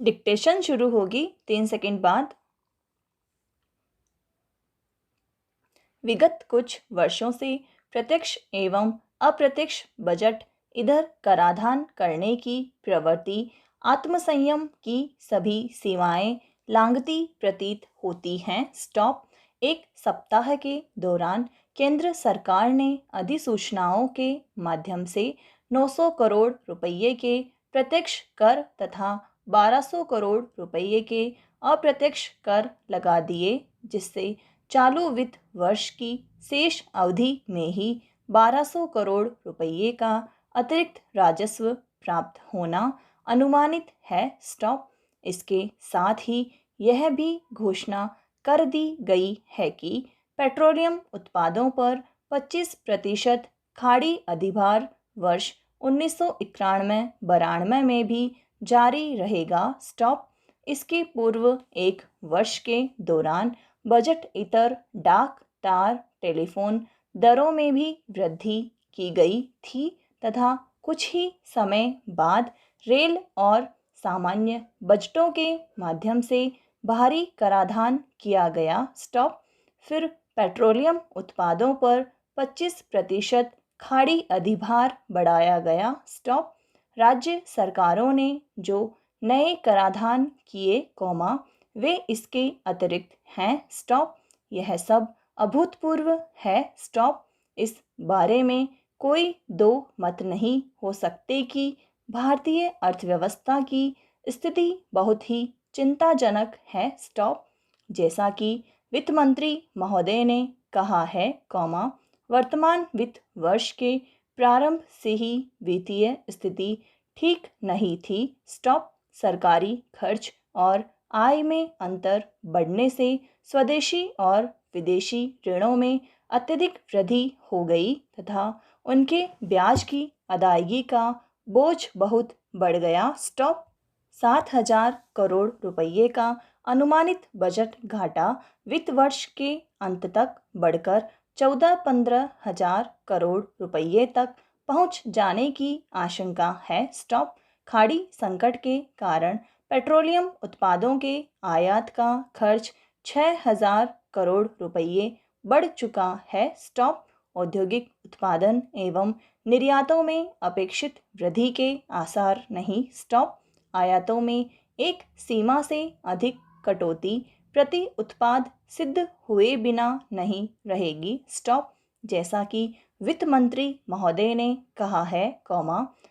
Dictation शुरू होगी 3 second बाद। विगत कुछ वर्षों से प्रत्यक्ष एवं अप्रत्यक्ष बजट इधर कराधान करने की प्रवृत्ति आत्मसंयम की सभी सीमाएं लांघती प्रतीत होती हैं। स्टॉप। एक सप्ताह के दौरान केंद्र सरकार ने अधिसूचनाओं के माध्यम से 900 करोड़ रुपये के प्रत्यक्ष कर तथा 1200 करोड़ रुपये के अप्रत्यक्ष कर लगा दिए, जिससे चालू वित्त वर्ष की शेष अवधि में ही 1200 करोड़ रुपये का अतिरिक्त राजस्व प्राप्त होना अनुमानित है। स्टॉप। इसके साथ ही यह भी घोषणा कर दी गई है कि पेट्रोलियम उत्पादों पर 25% खाड़ी अधिभार वर्ष 1991-92 में भी जारी रहेगा। स्टॉप। इसके पूर्व एक वर्ष के दौरान बजट इतर डाक, तार, टेलीफोन दरों में भी वृद्धि की गई थी तथा कुछ ही समय बाद रेल और सामान्य बजटों के माध्यम से भारी कराधान किया गया। स्टॉप। फिर पेट्रोलियम उत्पादों पर 25% खाड़ी अधिभार बढ़ाया गया। स्टॉप। राज्य सरकारों ने जो नए कराधान किए, वे इसके अतिरिक्त हैं। स्टॉप। यह सब अभूतपूर्व है। स्टॉप। इस बारे में कोई दो मत नहीं हो सकते कि भारतीय अर्थव्यवस्था की स्थिति बहुत ही चिंताजनक है। स्टॉप। जैसा कि वित्त मंत्री महोदय ने कहा है, वर्तमान वित्त वर्ष के प्रारंभ से ही वित्तीय स्थिति ठीक नहीं थी। स्टॉप। सरकारी खर्च और आय में अंतर बढ़ने से स्वदेशी और विदेशी ऋणों में अत्यधिक वृद्धि हो गई तथा उनके ब्याज की अदायगी का बोझ बहुत बढ़ गया। स्टॉप। 7,000 करोड़ रुपये का अनुमानित बजट घाटा वित्त वर्ष के अंत तक बढ़कर 14-15 हजार करोड़ रुपये तक पहुंच जाने की आशंका है। स्टॉप। खाड़ी संकट के कारण पेट्रोलियम उत्पादों के आयात का खर्च 6,000 करोड़ रुपये बढ़ चुका है। स्टॉप। औद्योगिक उत्पादन एवं निर्यातों में अपेक्षित वृद्धि के आसार नहीं। स्टॉप। आयातों में एक सीमा से अधिक कटौती प्रति उत्पाद सिद्ध हुए बिना नहीं रहेगी। स्टॉप। जैसा कि वित्त मंत्री महोदय ने कहा है,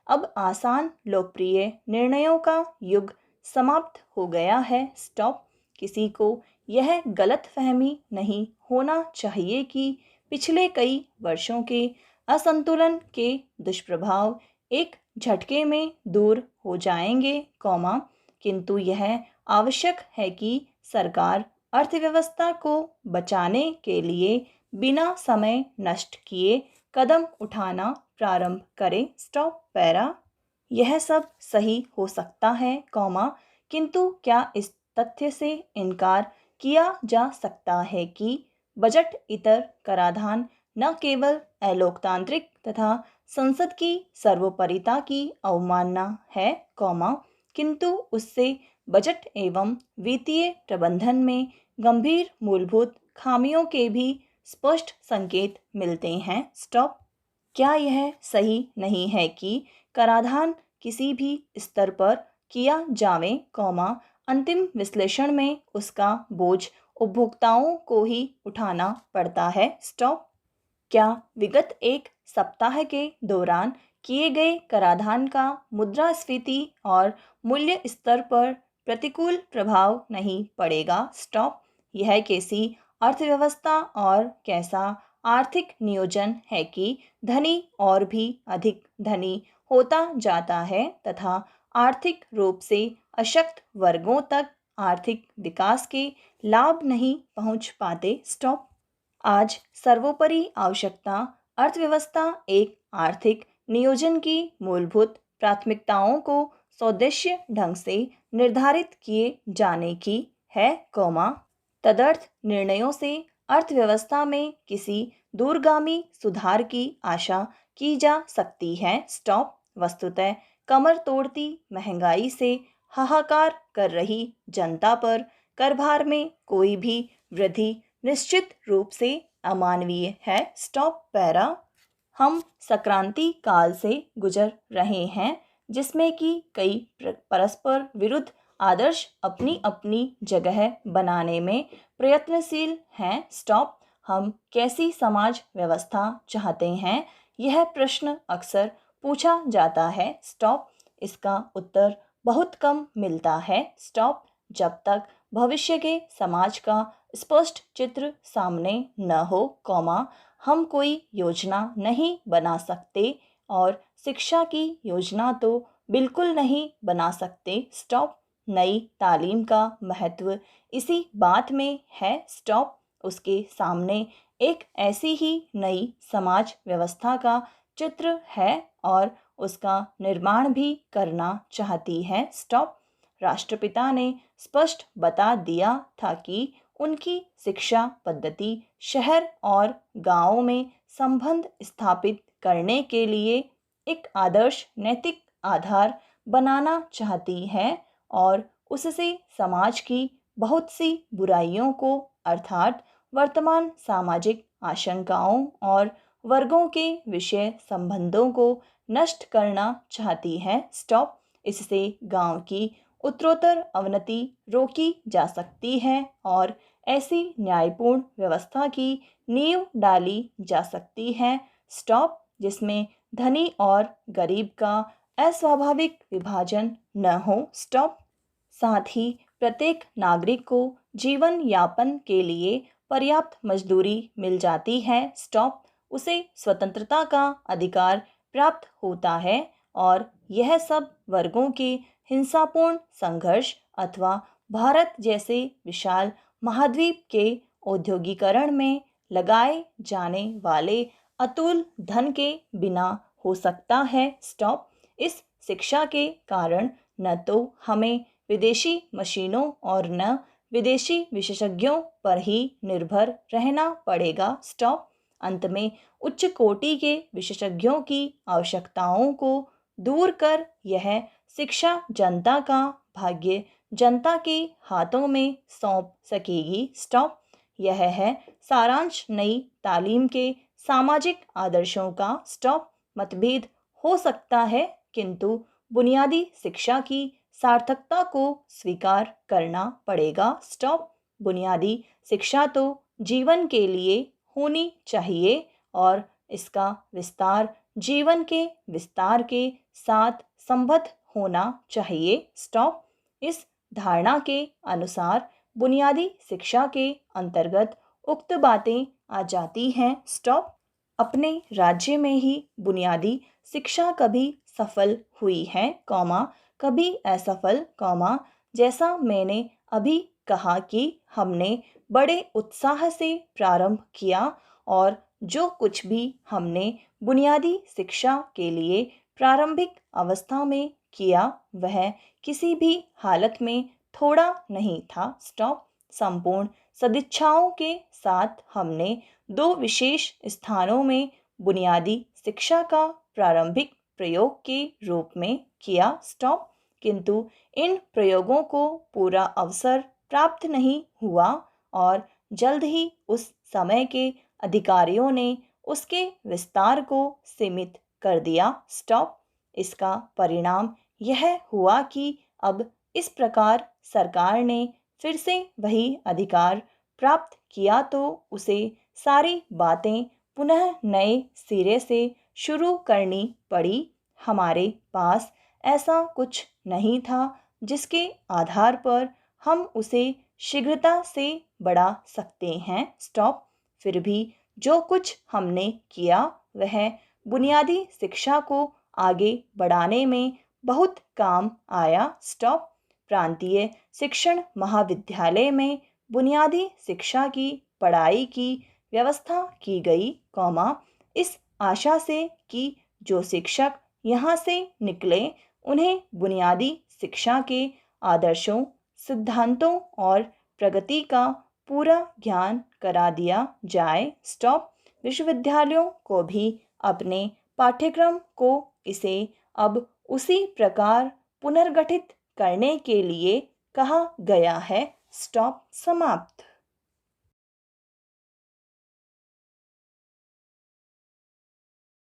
अब आसान लोकप्रिय निर्णयों का युग समाप्त हो गया है। स्टॉप। किसी को यह गलतफहमी नहीं होना चाहिए कि पिछले कई वर्षों के असंतुलन के दुष्प्रभाव एक झटके में दूर हो जाएंगे, किंतु यह आवश्यक है कि सरकार अर्थव्यवस्था को बचाने के लिए बिना समय नष्ट किए कदम उठाना प्रारंभ करे। Stop para. यह सब सही हो सकता है, किंतु क्या इस तथ्य से इनकार किया जा सकता है कि बजट इतर कराधान न केवल अलोकतांत्रिक तथा संसद की सर्वोपरिता की अवमानना है, किंतु उससे बजट एवं वित्तीय प्रबंधन में गंभीर मूलभूत खामियों के भी स्पष्ट संकेत मिलते हैं। स्टॉप। क्या यह सही नहीं है कि कराधान किसी भी स्तर पर किया जावे, अंतिम विश्लेषण में उसका बोझ उपभोक्ताओं को ही उठाना पड़ता है। स्टॉप। क्या विगत एक सप्ताह के दौरान किए गए कराधान का मुद्रास्फीति और मूल्य स्तर पर प्रतिकूल प्रभाव नहीं पड़ेगा? स्टॉप। यह कैसी अर्थव्यवस्था और कैसा आर्थिक नियोजन है कि धनी और भी अधिक धनी होता जाता है तथा आर्थिक रूप से अशक्त वर्गों तक आर्थिक विकास के लाभ नहीं पहुंच पाते। स्टॉप। आज सर्वोपरि आवश्यकता अर्थव्यवस्था एक आर्थिक नियोजन की मूलभूत प्राथमिकताओं को सौदेश्य ढंग से निर्धारित किए जाने की है, तदर्थ निर्णयों से अर्थव्यवस्था में किसी दूरगामी सुधार की आशा की जा सकती है। स्टॉप। वस्तुतः कमर तोड़ती महंगाई से हाहाकार कर रही जनता पर कर भार में कोई भी वृद्धि निश्चित रूप से अमानवीय है। Stop para. हम संक्रांति काल से गुजर रहे हैं जिसमें कि कई परस्पर विरुद्ध आदर्श अपनी अपनी जगह बनाने में प्रयत्नशील हैं। स्टॉप। हम कैसी समाज व्यवस्था चाहते हैं, यह प्रश्न अक्सर पूछा जाता है। स्टॉप। इसका उत्तर बहुत कम मिलता है। स्टॉप। जब तक भविष्य के समाज का स्पष्ट चित्र सामने न हो, कॉमा, हम कोई योजना नहीं बना सकते और शिक्षा की योजना तो बिल्कुल नहीं बना सकते। स्टॉप। नई तालीम का महत्व इसी बात में है। स्टॉप। उसके सामने एक ऐसी ही नई समाज व्यवस्था का चित्र है और उसका निर्माण भी करना चाहती है। स्टॉप। राष्ट्रपिता ने स्पष्ट बता दिया था कि उनकी शिक्षा पद्धति शहर और गांवों में संबंध स्थापित करने के लिए एक आदर्श नैतिक आधार बनाना चाहती है और उससे समाज की बहुत सी बुराइयों को अर्थात वर्तमान सामाजिक आशंकाओं और वर्गों के विषय संबंधों को नष्ट करना चाहती है। स्टॉप। इससे गांव की उत्तरोत्तर अवनति रोकी जा सकती है और ऐसी न्यायपूर्ण व्यवस्था की नींव डाली जा सकती है। स्टॉप। जिसमें धनी और गरीब का अस्वाभाविक विभाजन न हो। स्टॉप। साथ ही प्रत्येक नागरिक को जीवन यापन के लिए पर्याप्त मजदूरी मिल जाती है। स्टॉप। उसे स्वतंत्रता का अधिकार प्राप्त होता है और यह सब वर्गों के हिंसापूर्ण संघर्ष अथवा भारत जैसे विशाल महाद्वीप के औद्योगिकरण में लगाए जाने वाले अतुल धन के बिना हो सकता है। स्टॉप। इस शिक्षा के कारण न तो हमें विदेशी मशीनों और न विदेशी विशेषज्ञों पर ही निर्भर रहना पड़ेगा। स्टॉप। अंत में उच्च कोटि के विशेषज्ञों की आवश्यकताओं को दूर कर यह शिक्षा जनता का भाग्य जनता के हाथों में सौंप सकेगी। स्टॉप। यह है सारांश नई तालीम के सामाजिक आदर्शों का। स्टॉप। मतभेद हो सकता है किंतु बुनियादी शिक्षा की सार्थकता को स्वीकार करना पड़ेगा। स्टॉप। बुनियादी शिक्षा तो जीवन के लिए होनी चाहिए और इसका विस्तार जीवन के विस्तार के साथ संबद्ध होना चाहिए। स्टॉप। इस धारणा के अनुसार बुनियादी शिक्षा के अंतर्गत उक्त बातें आ जाती हैं। स्टॉप। अपने राज्य में ही बुनियादी शिक्षा कभी सफल हुई है, कॉमा, कभी असफल, कॉमा, जैसा मैंने अभी कहा कि हमने बड़े उत्साह से प्रारंभ किया और जो कुछ भी हमने बुनियादी शिक्षा के लिए प्रारंभिक अवस्था में किया वह किसी भी हालत में थोड़ा नहीं था। स्टॉप। संपूर्ण सदिच्छाओं के साथ हमने दो विशेष स्थानों में बुनियादी शिक्षा का प्रारंभिक प्रयोग के रूप में किया। स्टॉप। किंतु इन प्रयोगों को पूरा अवसर प्राप्त नहीं हुआ और जल्द ही उस समय के अधिकारियों ने उसके विस्तार को सीमित कर दिया। स्टॉप। इसका परिणाम यह हुआ कि अब इस प्रकार सरकार ने फिर से वही अधिकार प्राप्त किया तो उसे सारी बातें पुनः नए सिरे से शुरू करनी पड़ी। हमारे पास ऐसा कुछ नहीं था जिसके आधार पर हम उसे शीघ्रता से बढ़ा सकते हैं। स्टॉप। फिर भी जो कुछ हमने किया वह बुनियादी शिक्षा को आगे बढ़ाने में बहुत काम आया। स्टॉप। प्रांतीय शिक्षण महाविद्यालय में बुनियादी शिक्षा की पढ़ाई की व्यवस्था की गई, कॉमा, इस आशा से कि जो शिक्षक यहाँ से निकले उन्हें बुनियादी शिक्षा के आदर्शों, सिद्धांतों और प्रगति का पूरा ज्ञान करा दिया जाए। स्टॉप। विश्वविद्यालयों को भी अपने पाठ्यक्रम को इसे अब उसी प्रकार पुनर्गठित करने के लिए कहा गया है। स्टॉप समाप्त।